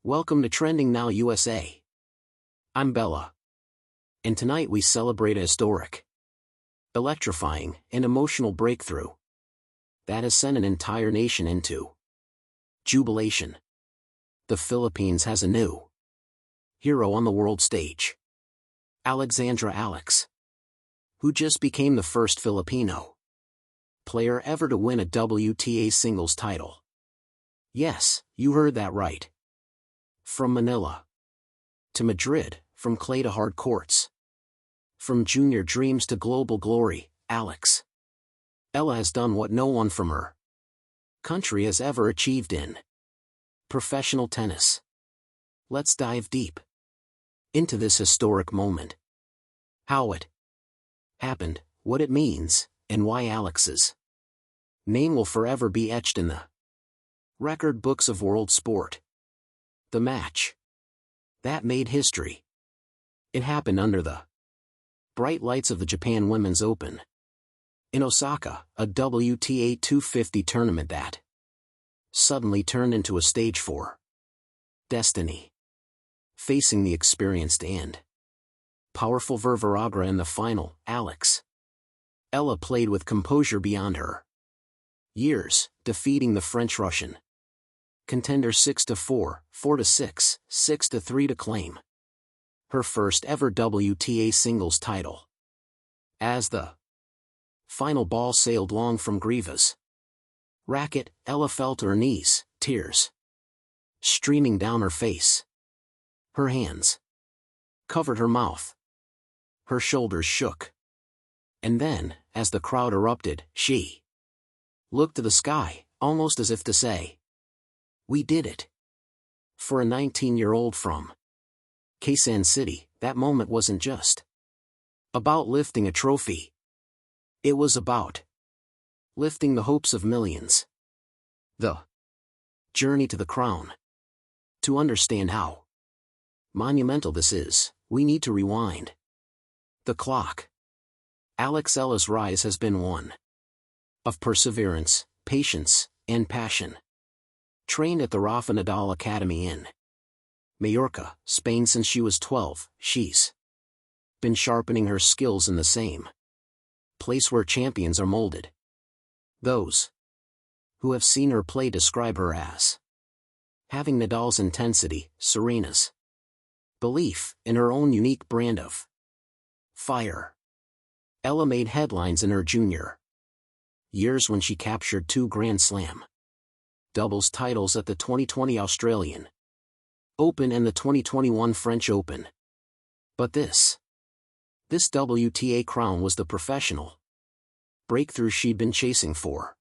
Welcome to Trending Now USA. I'm Bella. And tonight we celebrate a historic, electrifying, and emotional breakthrough that has sent an entire nation into jubilation. The Philippines has a new hero on the world stage. Alexandra Alex, who just became the first Filipino player ever to win a WTA singles title. Yes, you heard that right. From Manila to Madrid, from clay to hard courts, from junior dreams to global glory, Eala has done what no one from her country has ever achieved in professional tennis. Let's dive deep into this historic moment. How it happened, what it means, and why Alex's name will forever be etched in the record books of world sport. The match that made history. It happened under the bright lights of the Japan Women's Open in Osaka, a WTA 250 tournament that suddenly turned into a stage for destiny. Facing the experienced and powerful Vervaragra in the final, Eala played with composure beyond her years, defeating the French-Russian contender 6-4, 4-6, 6-3 to claim her first ever WTA singles title. As the final ball sailed long from Griva's racket, Eala fell to her knees, tears streaming down her face. Her hands covered her mouth. Her shoulders shook. And then, as the crowd erupted, she looked to the sky, almost as if to say, "We did it." For a 19-year-old from Quezon City, that moment wasn't just about lifting a trophy. It was about lifting the hopes of millions. The journey to the crown. To understand how monumental this is, we need to rewind the clock. Eala's rise has been one of perseverance, patience, and passion. Trained at the Rafa Nadal Academy in Mallorca, Spain since she was 12, she's been sharpening her skills in the same place where champions are molded. Those who have seen her play describe her as having Nadal's intensity, Serena's belief in her own unique brand of fire. Eala made headlines in her junior years when she captured 2 Grand Slam doubles titles at the 2020 Australian Open and the 2021 French Open. But this WTA crown was the professional breakthrough she'd been chasing for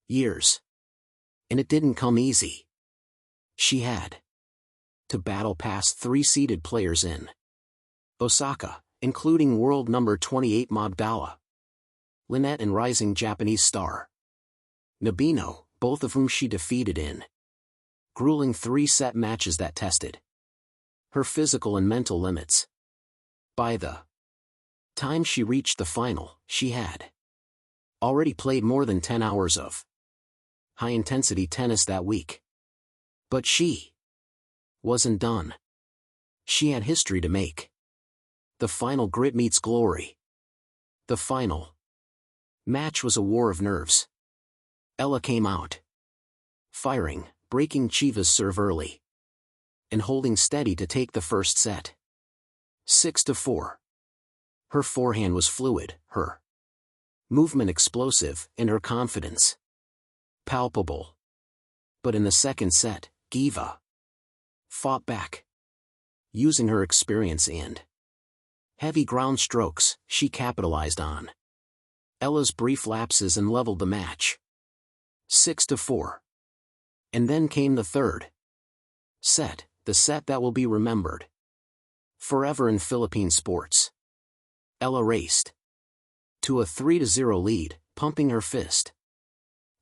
years. And it didn't come easy. She had to battle past 3 seeded players in Osaka, including world number 28 Magdala Linette and rising Japanese star Nabino, both of whom she defeated in grueling 3-set matches that tested her physical and mental limits. By the time she reached the final, she had already played more than 10 hours of high-intensity tennis that week. But she wasn't done. She had history to make. The final grit meets glory. The final match was a war of nerves. Eala came out firing, breaking Chiva's serve early, and holding steady to take the first set. 6-4. Her forehand was fluid, her movement explosive, and her confidence palpable. But in the second set, Giva fought back. Using her experience and heavy ground strokes, she capitalized on Eala's brief lapses and leveled the match. 6-4. And then came the third set, the set that will be remembered forever in Philippine sports. Eala raced to a 3-0 lead, pumping her fist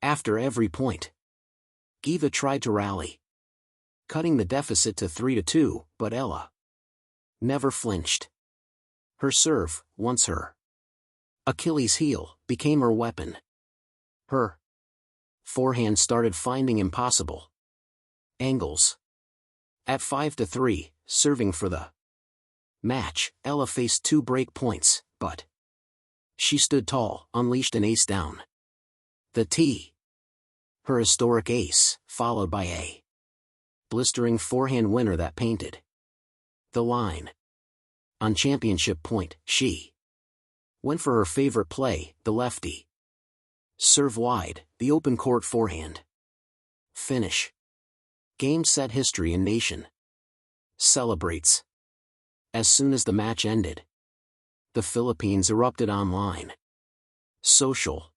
after every point. Giva tried to rally, cutting the deficit to 3-2, but Eala never flinched. Her serve, once her Achilles heel, became her weapon. Her forehand started finding impossible angles, At 5-3, serving for the match, Eala faced 2 break points, but she stood tall, unleashed an ace down the tee. Her historic ace, followed by a blistering forehand winner that painted the line. On championship point, she went for her favorite play, the lefty serve wide, the open court forehand. Finish. Game set history and nation celebrates. As soon as the match ended, the Philippines erupted online. Social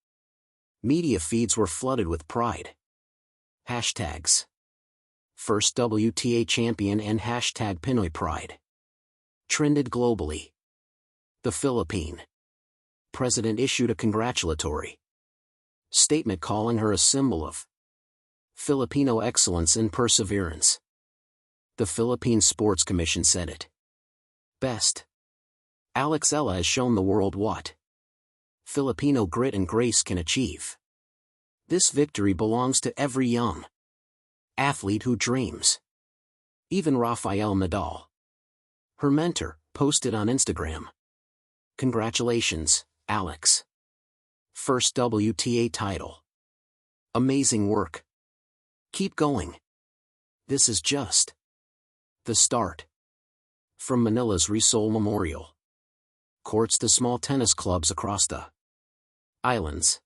media feeds were flooded with pride. Hashtags First WTA champion and hashtag Pinoy Pride trended globally. The Philippine president issued a congratulatory statement calling her a symbol of Filipino excellence and perseverance. The Philippine Sports Commission said it best. Eala has shown the world what Filipino grit and grace can achieve. This victory belongs to every young athlete who dreams. Even Rafael Nadal, her mentor, posted on Instagram. Congratulations, Alex. First WTA title. Amazing work. Keep going. This is just the start. From Manila's Rizal Memorial courts to small tennis clubs across the islands,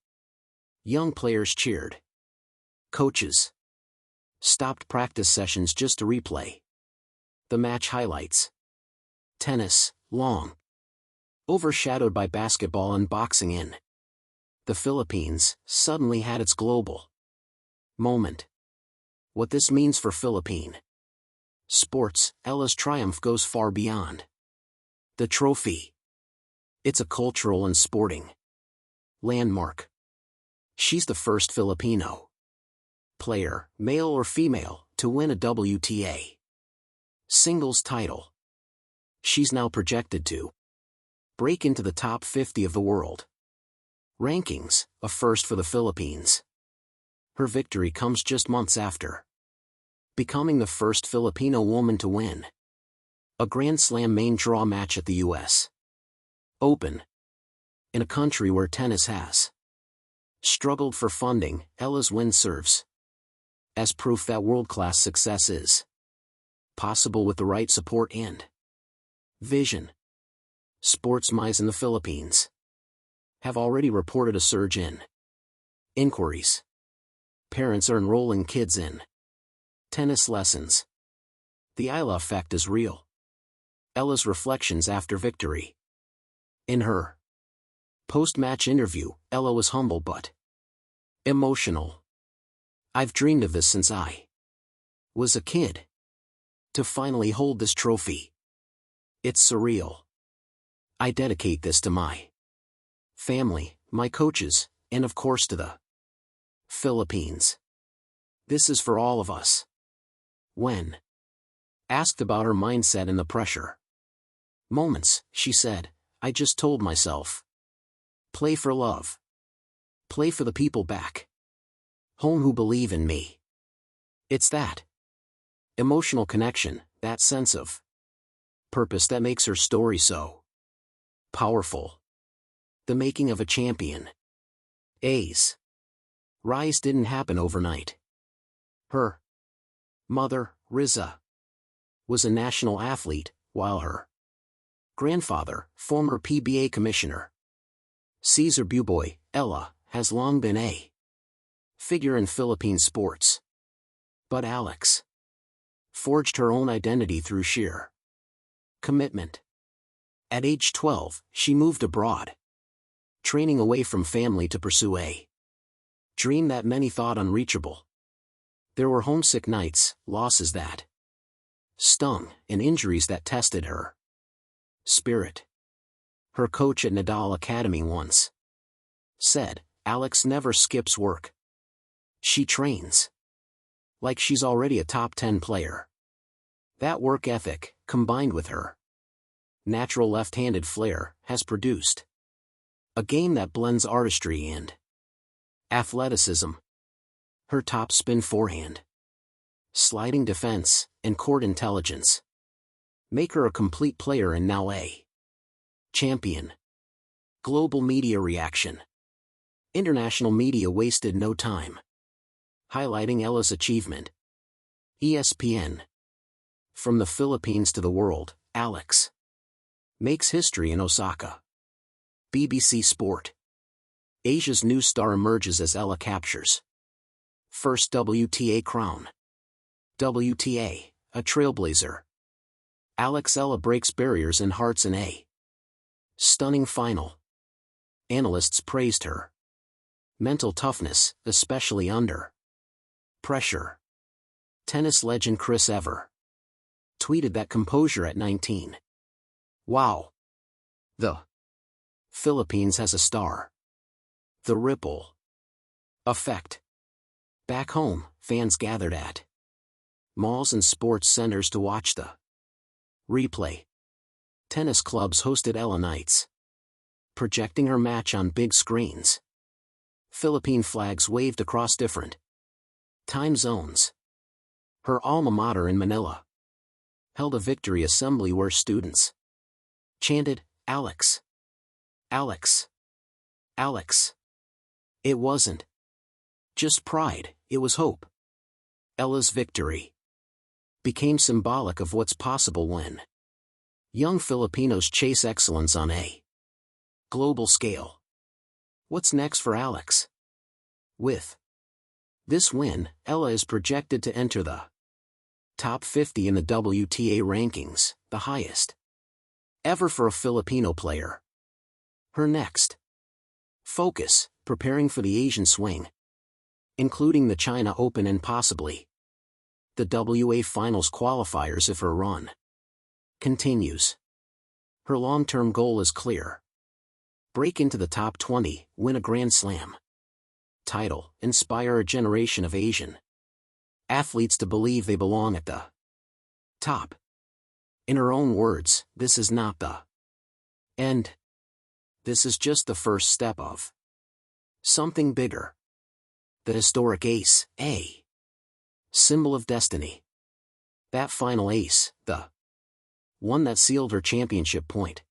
young players cheered. Coaches stopped practice sessions just to replay the match highlights. Tennis, long overshadowed by basketball and boxing in the Philippines, suddenly had its global moment. What this means for Philippine sports, Eala's triumph goes far beyond the trophy. It's a cultural and sporting landmark. She's the first Filipino player, male or female, to win a WTA singles title. She's now projected to break into the top 50 of the world rankings, a first for the Philippines. Her victory comes just months after becoming the first Filipino woman to win a Grand Slam main draw match at the U.S. Open. In a country where tennis has struggled for funding, Eala's win serves as proof that world-class success is possible with the right support and vision. Sports minds in the Philippines have already reported a surge in inquiries. Parents are enrolling kids in tennis lessons. The Eala effect is real. Eala's reflections after victory. In her post-match interview, Eala was humble but emotional. I've dreamed of this since I was a kid. To finally hold this trophy. It's surreal. I dedicate this to my family, my coaches, and of course to the Philippines. This is for all of us. When asked about her mindset and the pressure moments, she said, I just told myself, play for love. Play for the people back home who believe in me. It's that emotional connection, that sense of purpose that makes her story so powerful. The making of a champion. A's rise didn't happen overnight. Her mother, Riza, was a national athlete, while her grandfather, former PBA commissioner Cesar Buboy, Eala, has long been a figure in Philippine sports. But Alex forged her own identity through sheer commitment. At age 12, she moved abroad, training away from family to pursue a dream that many thought unreachable. There were homesick nights, losses that stung, and injuries that tested her spirit. Her coach at Nadal Academy once said, Alex never skips work. She trains like she's already a top 10 player. That work ethic, combined with her natural left-handed flair, has produced a game that blends artistry and athleticism. Her top spin forehand sliding defense, and court intelligence. Make her a complete player and now a champion. Global media reaction. International media wasted no time highlighting Eala's achievement. ESPN. From the Philippines to the world, Alex makes history in Osaka. BBC Sport. Asia's new star emerges as Eala captures first WTA crown. WTA, a trailblazer. Eala breaks barriers and hearts in a stunning final. Analysts praised her mental toughness, especially under pressure. Tennis legend Chris Evert tweeted that composure at 19. Wow! The Philippines has a star. The ripple effect. Back home, fans gathered at malls and sports centers to watch the replay. Tennis clubs hosted Eala nights, projecting her match on big screens. Philippine flags waved across different time zones. Her alma mater in Manila held a victory assembly where students chanted, "Alex! Alex! Alex!" It wasn't just pride, it was hope. Eala's victory became symbolic of what's possible when young Filipinos chase excellence on a global scale. What's next for Alex? With this win, Eala is projected to enter the top 50 in the WTA rankings, the highest ever for a Filipino player. Her next focus, preparing for the Asian swing, including the China Open and possibly the WA Finals qualifiers if her run continues. Her long-term goal is clear. Break into the top 20, win a Grand Slam title, inspire a generation of Asian athletes to believe they belong at the top. In her own words, this is not the end. This is just the first step of something bigger. The historic ace, a symbol of destiny. That final ace, the one that sealed her championship point,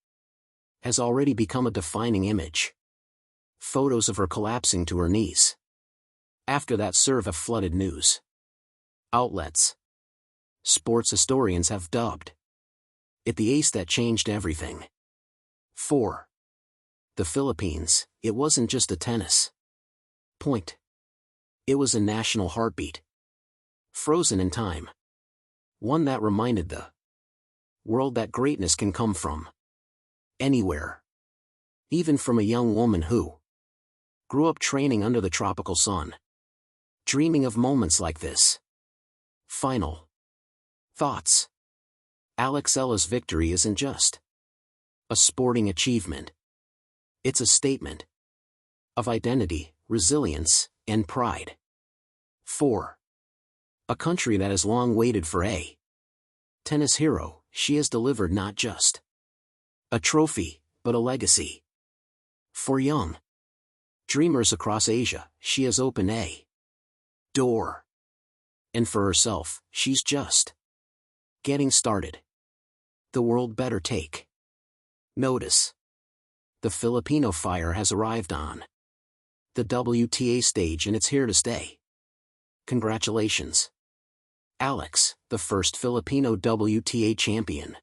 has already become a defining image. Photos of her collapsing to her knees after that serve have flooded news outlets. Sports historians have dubbed it the ace that changed everything. For the Philippines, it wasn't just a tennis point. It was a national heartbeat, frozen in time. One that reminded the world that greatness can come from anywhere. Even from a young woman who grew up training under the tropical sun, dreaming of moments like this. Final thoughts. Eala's victory isn't just a sporting achievement. It's a statement of identity, resilience, and pride. For a country that has long waited for a tennis hero, she has delivered not just a trophy, but a legacy. For young dreamers across Asia, she has opened a door. And for herself, she's just getting started. The world better take notice. The Filipino fire has arrived on the WTA stage and it's here to stay. Congratulations. Alex, the first Filipino WTA champion.